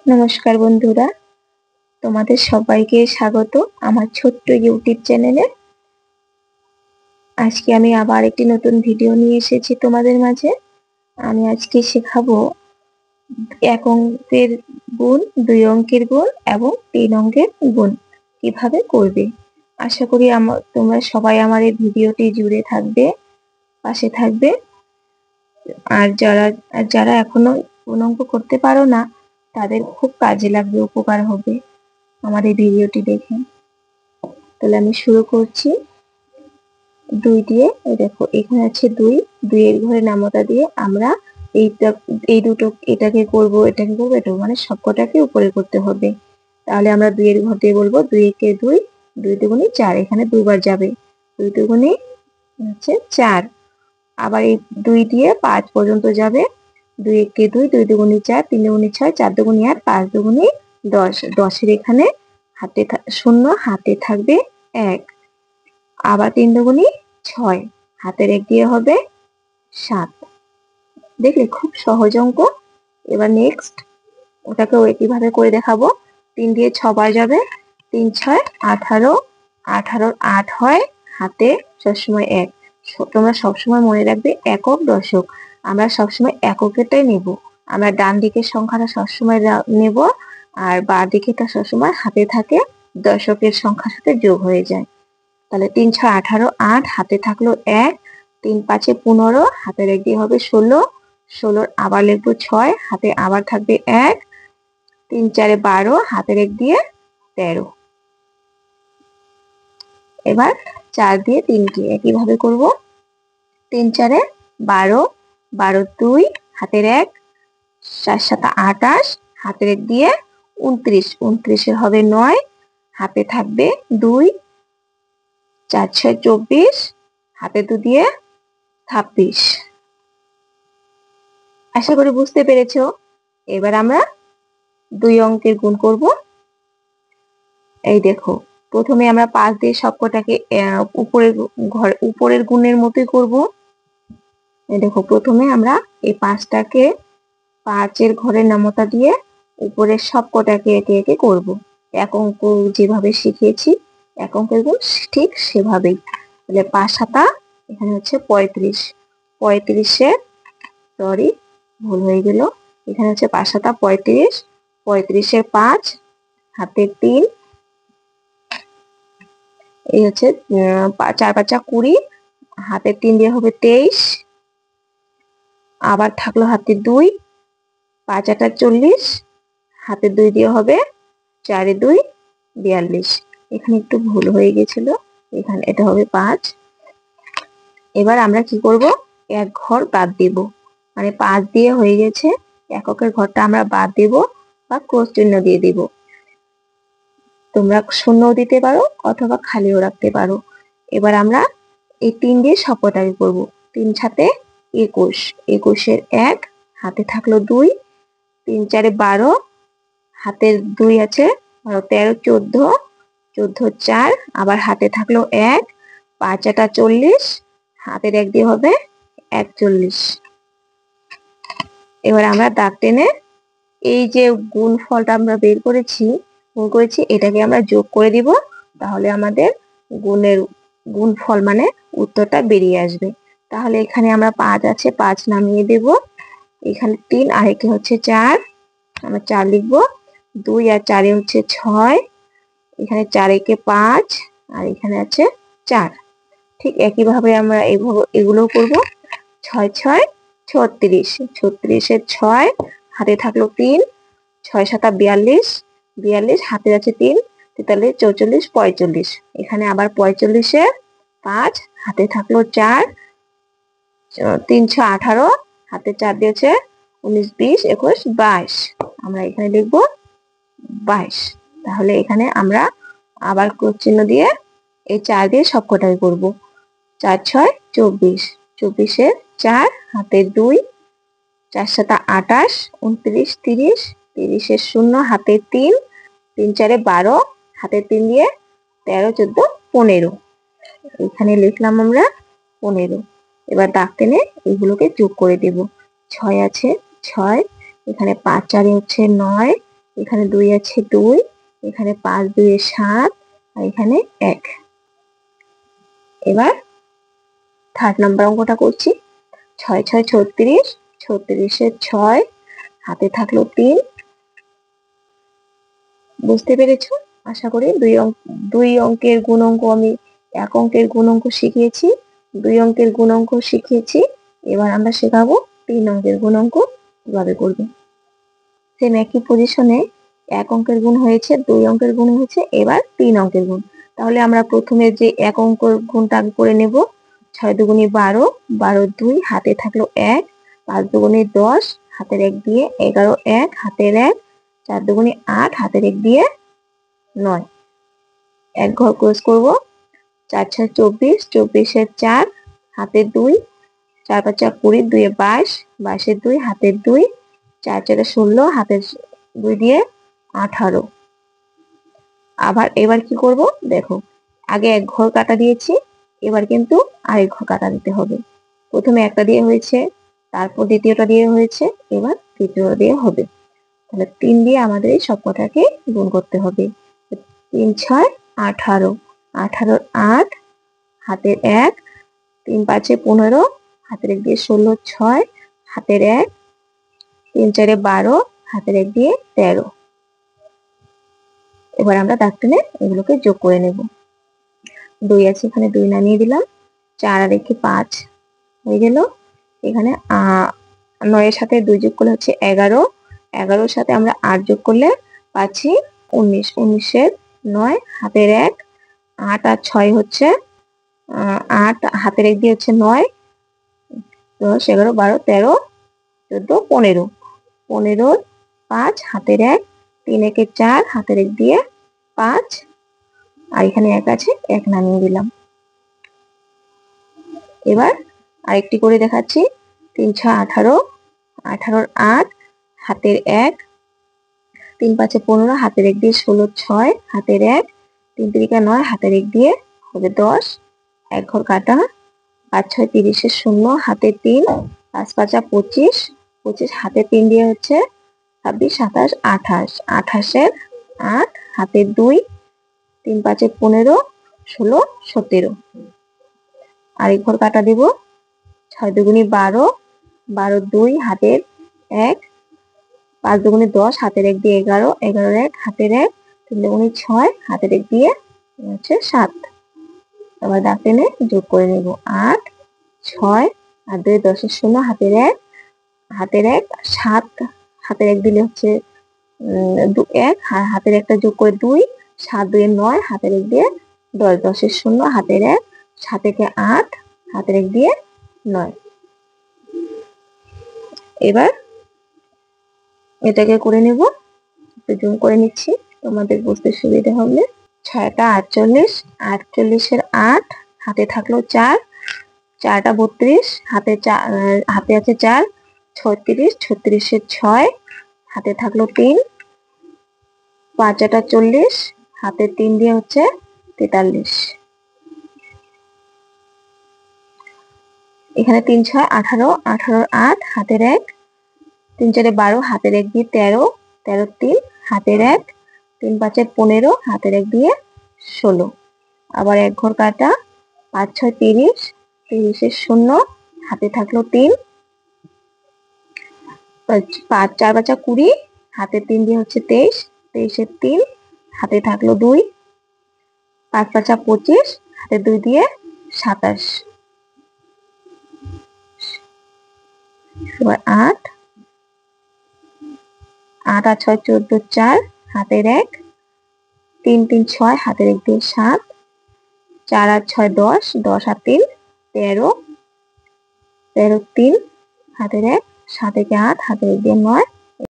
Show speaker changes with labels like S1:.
S1: নমস্কার বন্ধুরা, তোমাদের সবাইকে স্বাগত আমার ছোট্ট ইউটিউব চ্যানেলে। আজকে আমি আবার একটি নতুন ভিডিও নিয়ে এসেছি তোমাদের মাঝে। আমি আজকে শেখাবো এক অঙ্কের গুণ, দুই অঙ্কের গুণ এবং তিন অঙ্কের গুণ কিভাবে করবে। আশা করি তোমরা সবাই আমার এই ভিডিওটি জুড়ে থাকবে, পাশে থাকবে। আর যারা এখনো কোন অঙ্ক করতে পারো না, তাদের খুব কাজে লাগবে, উপকার হবে আমার এই ভিডিওটি দেখে। তাহলে আমি শুরু করছি। 2 দিয়ে, এই দেখো এখানে আছে 2, 2 এর ঘরে নামতা দিয়ে আমরা এই দুটো এটাকে করব, এটা মানে সবকটাকে উপরে করতে হবে। তাহলে আমরা 2 এর ঘর দিয়ে বলবো 2 একে 2, 2 দুগুণে 4, এখানে দুবার যাবে, 2 দুগুণে হচ্ছে 4। আবার এই 2 দিয়ে 5 পর্যন্ত যাবে, 2 একে 2, 2 দুগুণে 4, 3 দুগুণে 6, 4 দুগুণে 8, 5 দুগুণে 10, 10 এর এখানে হাতে শূন্য, হাতে থাকবে 1। আবার 3 দুগুণে 6, হাতের 1 দিয়ে হবে 7। দেখলে খুব সহজ অঙ্ক। এবার নেক্সট ওটাকেও একইভাবে করে দেখাবো। 3 দিয়ে 6 বার যাবে, 3 6 18, 18 8 হয়, হাতে সবসময় 1। তোমরা সবসময় মনে রাখবে একক দশক, আমরা সবসময় এককেরটাই নেব। আমরা ডান দিকের সংখ্যাটা সবসময় নেব, আর বাঁ দিকেরটা সবসময় হাতে থাকে, দশকের সংখ্যার সাথে যোগ হয়ে যায়। তাহলে 3 6 18, 8 হাতে থাকলো 1, 3 5 15, হাতের 1 দিয়ে হবে 16, 16 আবার লিখবো 6, হাতে আবার থাকবে 1, 3 4 12, হাতের 1 দিয়ে 13। এবার 4 দিয়ে 3 কে একইভাবে করব। 3 4 12, 12 2, হাতের 1, 4 7 28, হাতের 1 দিয়ে 29, 29 এর হবে 9, হাতে থাকবে 2, 4 6 24, হাতে 2 দিয়ে 26। আশা করি বুঝতে পেরেছো। এবার আমরা 2 অঙ্কের গুণ করব। এই দেখো, প্রথমে আমরা 5 দিয়ে সবকটাকে উপরের গুণের মতোই করব। এই দেখো, প্রথমে আমরা এই 5টাকে 5 এর ঘরের নামতা দিয়ে উপরের সবকটাকে একে একে করব। এক অঙ্ক যেভাবে শিখিয়েছি, এক অঙ্কের গুণ ঠিক সেভাবেই। তাহলে 5 7, এখানে হচ্ছে 35, 35 সরি ভুল হয়ে গেল, এখানে হচ্ছে 5 7 35, 35 5, হাতে 3, এই হচ্ছে 4 5 20, হাতে 3 দিয়ে হবে 23। আবার থাকলো হাতে 2, 5 8 40, হাতে 2 দিয়ে হবে 4 2 42। এখানে একটু ভুল হয়ে গেছিল, এখানে এটা হবে 5। এবার আমরা কি করব, এক ঘর বাদ দেব, মানে 5 দিয়ে হয়ে গেছে, এককের ঘরটা আমরা বাদ দেব বা ক্রস চিহ্ন দিয়ে দেব। তোমরা শূন্যও দিতে পারো অথবা খালিও রাখতে পারো। এবার আমরা এই 3 দিয়ে সবকটাকে করব। 3 7 21, 21 এর 1, হাতে থাকলো 2, 3 4 12, হাতের 2 আছে 13 14, 14 4, আবার হাতে থাকলো 1, 5 8 40, হাতের 1 দিয়ে হবে 41। এবার আমরা দাগ টেনে এই যে গুণফলটা আমরা বের করেছি, এটাকে আমরা যোগ করে দিব, তাহলে আমাদের গুণফল মানে উত্তরটা বেরিয়ে আসবে। তাহলে এখানে আমরা 5 আছে, 5 নামিয়ে দেব, এখানে 3 আর একে হচ্ছে 4, আমরা 4 লিখবো। 2 আর 4 হচ্ছে 6, এখানে 4 একে 5, আর এখানে আছে 4। ঠিক একইভাবে আমরা এগুলো করব। 6 6 36, 36 এর 6, হাতে থাকলো 3, 6 7 42, 42, হাতে আছে 3, 43 44 45, এখানে আবার 45 এর 5, হাতে থাকলো 4, 3 6 18, হাতে 4 দিয়েছে 19 20 21 22, আমরা এখানে লিখবো 22। তাহলে এখানে আমরা আবার ক্রস চিহ্ন দিয়ে এই 4 দিয়ে সবকটাই করব। 4 6 24, 24 এর 4, হাতে 2, 4 7 28, 29 30, 30 এর 0, হাতে 3, 3 4 12, হাতে 3 দিয়ে 13 14 15, এখানে লিখলাম আমরা 15। এবার দাগ টেনে এগুলোকে যোগ করে দেব। 6 আছে 6, এখানে 5 4 হচ্ছে 9, এখানে 2 আছে 2, এখানে 5 2 7, আর এখানে 1। এবার 3 নম্বর অঙ্কটা করছি। 6 6 36, 36 এর 6, হাতে থাকলো 3। বুঝতে পেরেছো? আশা করি দুই অঙ্কের গুণাঙ্ক আমি এক অঙ্কের গুণাঙ্ক শিখিয়েছি, 2 অঙ্কের গুণাঙ্ক শিখিয়েছি। এবার আমরা শেখাবো 3 অঙ্কের গুণাঙ্ক কিভাবে করবে। সেম একই পজিশনে 1 অঙ্কের গুণ হয়েছে, 2 অঙ্কের গুণ হয়েছে, এবার 3 অঙ্কের গুণ। তাহলে আমরা প্রথমে যে 1 অঙ্কের গুণটা করে নেব। 6 দুগুণে 12, 12 2, হাতে থাকলো 1, 5 দুগুণে 10, হাতের 1 দিয়ে 11 1, হাতের 1, 4 দুগুণে 8, হাতের 1 দিয়ে 9। এক ঘর ক্রস করব। 4 6 24, 24 এর 4, হাতের 2, 4 5 20, 2 এ 22, 22 এর 2, হাতের 2, 4 4 16, হাতের 2 দিয়ে 18। আবার এবার কি করব দেখো, আগে এক ঘর কাটা দিয়েছি, এবার কিন্তু আরেক ঘর কাটা দিতে হবে। প্রথমে একটা দিয়ে হয়েছে, তারপর দ্বিতীয়টা দিয়ে হয়েছে, এবার তৃতীয়টা দিয়ে হবে। তাহলে 3 দিয়ে আমাদের এই সব কটাকে গুণ করতে হবে। 3 6 18, 18 8, হাতের 1, 3 5 15, হাতের 1 দিয়ে 16 6, হাতের 1, 3 4 12, হাতের 1 দিয়ে 13। এবার আমরা দাগ টেনে এগুলোকে যোগ করে নেব। 2 আছে, এখানে 2 নামিয়ে দিলাম। 4 আর 1 5 হয়ে গেল। এখানে 9 এর সাথে 2 যোগ করলে হচ্ছে 11, 11 এর সাথে আমরা 8 যোগ করলে পাচ্ছি 19, 19 এর 9, হাতের 1, 8 আর 6 হচ্ছে 8, হাতের 1 দিয়ে হচ্ছে 9, 10 11 12 13 14 15, 15 5, হাতের 1, 3 1 4, হাতের 1 দিয়ে 5, আর এখানে 1 আছে, 1 নামিয়ে দিলাম। এবার আরেকটি করে দেখাচ্ছি। 3 6 18, 18 8, হাতের 1, 3 5 15, হাতের 1 দিয়ে 16 6, হাতের 1, 3 3 9, হাতের 1 দিয়ে হবে 10। এক ঘর কাটা। 5 6 30 এর 0, হাতের 3, 5 5 25, 25, হাতের 3 দিয়ে হচ্ছে 26 27 28, 28 এর 8, হাতের 2, 3 5 15, 16 17। আরেক ঘর কাটা দেব। 6 দুগুণে 12, 12 2, হাতের 1, 5 দুগুণে 10, হাতের 1 দিয়ে 11, 11 1, হাতের 1, 3 দুগুণে 6, হাতের 1 দিয়ে হচ্ছে 7। এবার দাগ টেনে যোগ করে নেব। 8 6 আর 2 10 এর 0, হাতের 1, হাতের 1 7, হাতের 1 দিলে হচ্ছে 1, হাতের 1টা যোগ করে 2, 7 2 9, হাতের 1 দিয়ে 10, 10 এর 0, হাতের 1, 7 থেকে 8, হাতের 1 দিয়ে 9। এবার এটাকে করে নেব, একটু জুম করে নিচ্ছি তোমাদের বুঝতে সুবিধা হবে। 6টা 48, 48 এর 8, হাতে থাকলো 4, 4টা 32, হাতে আছে 4, 36, 36 এর 6, হাতে থাকলো 3, 5 8 40, হাতে 3 দিয়ে হচ্ছে 43। এখানে 3 6 18, 18 8, হাতের 1, 3 4 12, হাতের 1 দিয়ে 13, 13 3, হাতের 1, 3 5 15, হাতের 1 দিয়ে 16। আবার এক ঘর কাটা। 5 6 30, 30 এর 0, হাতে থাকলো 3, 5 4 5 20, হাতে 3 দিয়ে হচ্ছে 23, 23 এর 3, হাতে থাকলো 2, 5 5 25, হাতে 2 দিয়ে 27। এবার 8 8 আর 6 14, 4, হাতের 1, 3 3 6, হাতের 1 দিয়ে 7, 4 আর 6 10, 10 আর 3 13, 13 3, হাতের 1, 7 থেকে 8, হাতের 1 দিয়ে 9,